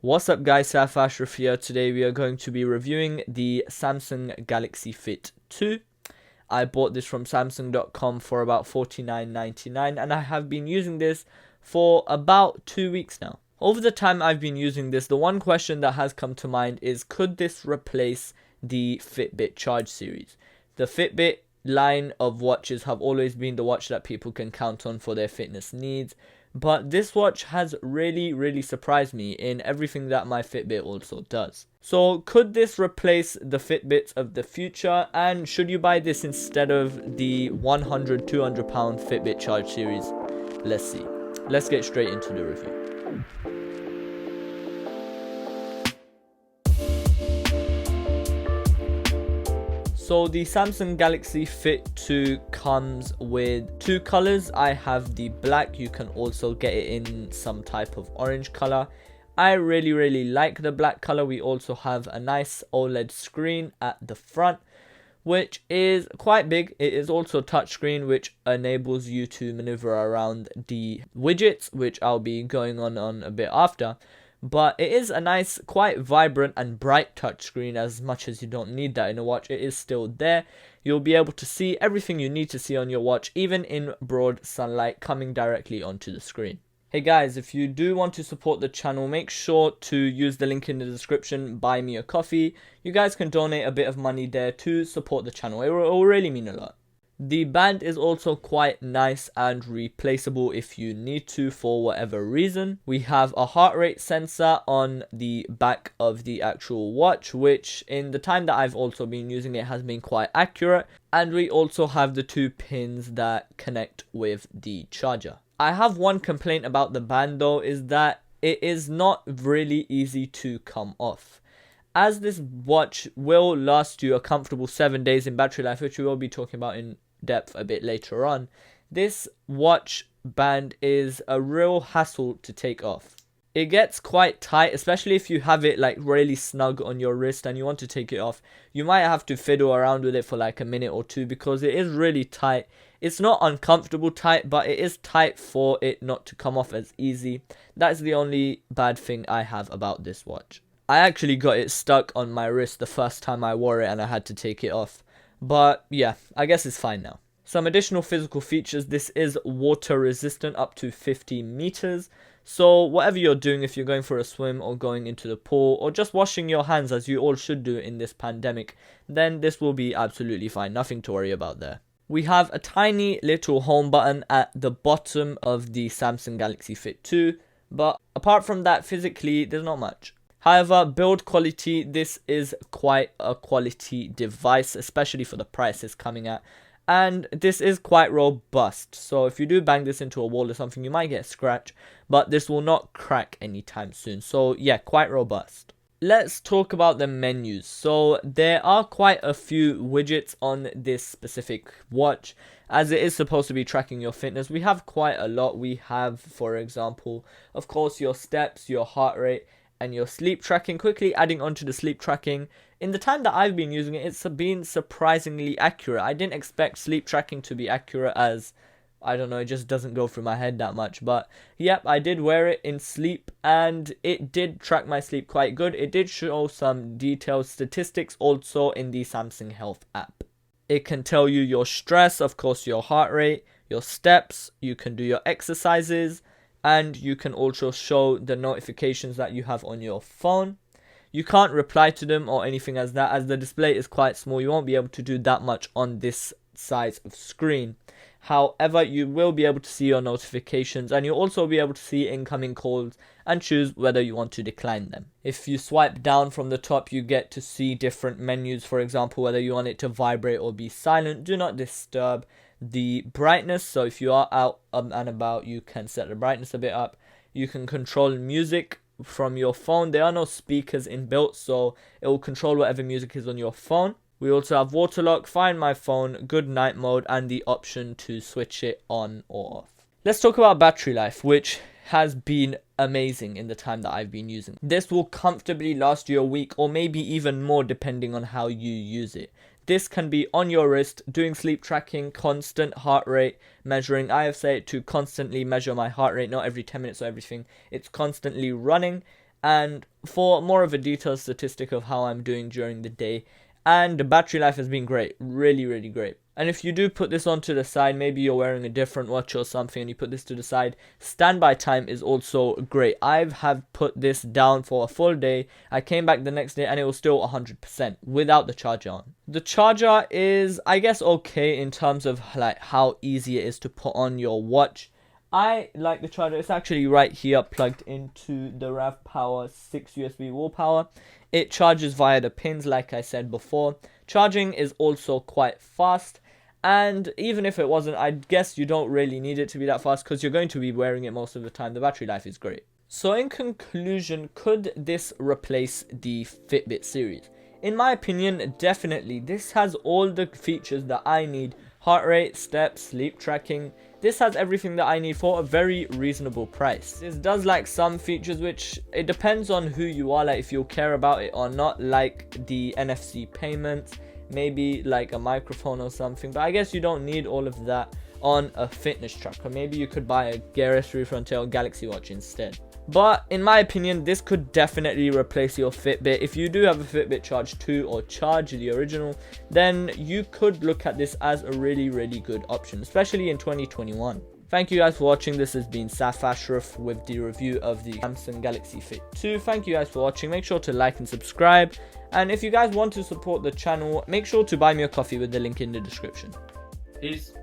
What's up guys, Saf Ashraf here. Today we are going to be reviewing the Samsung Galaxy Fit 2. I bought this from Samsung.com for about $49.99 and I have been using this for about 2 weeks now. Over the time I've been using this, the one question that has come to mind is, could this replace the Fitbit Charge series? The Fitbit line of watches have always been the watch that people can count on for their fitness needs, but this watch has really surprised me in everything that my Fitbit also does. So could this replace the Fitbits of the future, and should you buy this instead of the £100-200 Fitbit Charge series? Let's see. Let's get straight into the review. So the Samsung Galaxy Fit 2 comes with two colors. I have the black. You can also get it in some type of orange color. I really like the black color. We also have a nice OLED screen at the front, which is quite big. It is also touchscreen, which enables you to maneuver around the widgets, which I'll be going on a bit after. But it is a nice, quite vibrant and bright touchscreen. As much as you don't need that in a watch, it is still there. You'll be able to see everything you need to see on your watch, even in broad sunlight coming directly onto the screen. Hey guys, if you do want to support the channel, make sure to use the link in the description, buy me a coffee. You guys can donate a bit of money there to support the channel. It will really mean a lot. The band is also quite nice and replaceable if you need to for whatever reason. We have a heart rate sensor on the back of the actual watch, which in the time that I've also been using it has been quite accurate. And we also have the two pins that connect with the charger. I have one complaint about the band though, is that it is not really easy to come off. As this watch will last you a comfortable 7 days in battery life, which we will be talking about in depth a bit later on, this watch band is a real hassle to take off. It gets quite tight, especially if you have it like really snug on your wrist and you want to take it off. You might have to fiddle around with it for like a minute or two because it is really tight. It's not uncomfortable tight, but it is tight for it not to come off as easy. That's the only bad thing I have about this watch. I actually got it stuck on my wrist the first time I wore it and I had to take it off. But yeah, I guess it's fine now. Some additional physical features. This is water resistant up to 50 meters. So whatever you're doing, if you're going for a swim or going into the pool or just washing your hands, as you all should do in this pandemic, then this will be absolutely fine. Nothing to worry about there. We have a tiny little home button at the bottom of the Samsung Galaxy Fit 2. But apart from that, physically, there's not much. However, build quality, this is quite a quality device, especially for the price it's coming at. And this is quite robust. So if you do bang this into a wall or something, you might get a scratch, but this will not crack anytime soon. So yeah, quite robust. Let's talk about the menus. So there are quite a few widgets on this specific watch, as it is supposed to be tracking your fitness. We have quite a lot. We have, for example, of course, your steps, your heart rate, and your sleep tracking. Quickly adding onto the sleep tracking, in the time that I've been using it, it's been surprisingly accurate. I didn't expect sleep tracking to be accurate, as I don't know, it just doesn't go through my head that much. But yep, I did wear it in sleep and it did track my sleep quite good. It did show some detailed statistics also in the Samsung Health app. It can tell you your stress, of course, your heart rate, your steps. You can do your exercises, and you can also show the notifications that you have on your phone. You can't reply to them or anything as that, as the display is quite small. You won't be able to do that much on this size of screen. However, you will be able to see your notifications, and you'll also be able to see incoming calls and choose whether you want to decline them. If you swipe down from the top, you get to see different menus. For example, whether you want it to vibrate or be silent. Do not disturb. The brightness, so if you are out and about, you can set the brightness a bit up. You can control music from your phone. There are no speakers inbuilt, so it will control whatever music is on your phone. We also have water lock, find my phone, good night mode, and the option to switch it on or off. Let's talk about battery life, which has been amazing in the time that I've been using. This will comfortably last you a week or maybe even more depending on how you use it. This can be on your wrist, doing sleep tracking, constant heart rate measuring. I have set it to constantly measure my heart rate, not every 10 minutes or everything. It's constantly running. and for more of a detailed statistic of how I'm doing during the day. And the battery life has been great, really, really great. And if you do put this onto the side, maybe you're wearing a different watch or something and you put this to the side, standby time is also great. Have put this down for a full day. I came back the next day and it was still 100% without the charger on. The charger is, I guess, okay in terms of like how easy it is to put on your watch. I like the charger. It's actually right here plugged into the RAV Power 6 USB wall power. It charges via the pins like I said before. Charging is also quite fast. And even if it wasn't, I guess you don't really need it to be that fast because you're going to be wearing it most of the time. The battery life is great. So in conclusion, could this replace the Fitbit series? In my opinion, definitely. This has all the features that I need. Heart rate, steps, sleep tracking. This has everything that I need for a very reasonable price. This does lack some features which it depends on who you are, like if you care about it or not, like the NFC payments, maybe like a microphone or something. But I guess you don't need all of that on a fitness tracker. Maybe you could buy a Gear S3 Frontier Galaxy watch instead. But in my opinion, this could definitely replace your Fitbit. If you do have a Fitbit Charge 2 or Charge the original, then you could look at this as a really, really good option, especially in 2021. Thank you guys for watching. This has been Saf Ashraf with the review of the Samsung Galaxy Fit 2. Thank you guys for watching. Make sure to like and subscribe. And if you guys want to support the channel, make sure to buy me a coffee with the link in the description. Peace.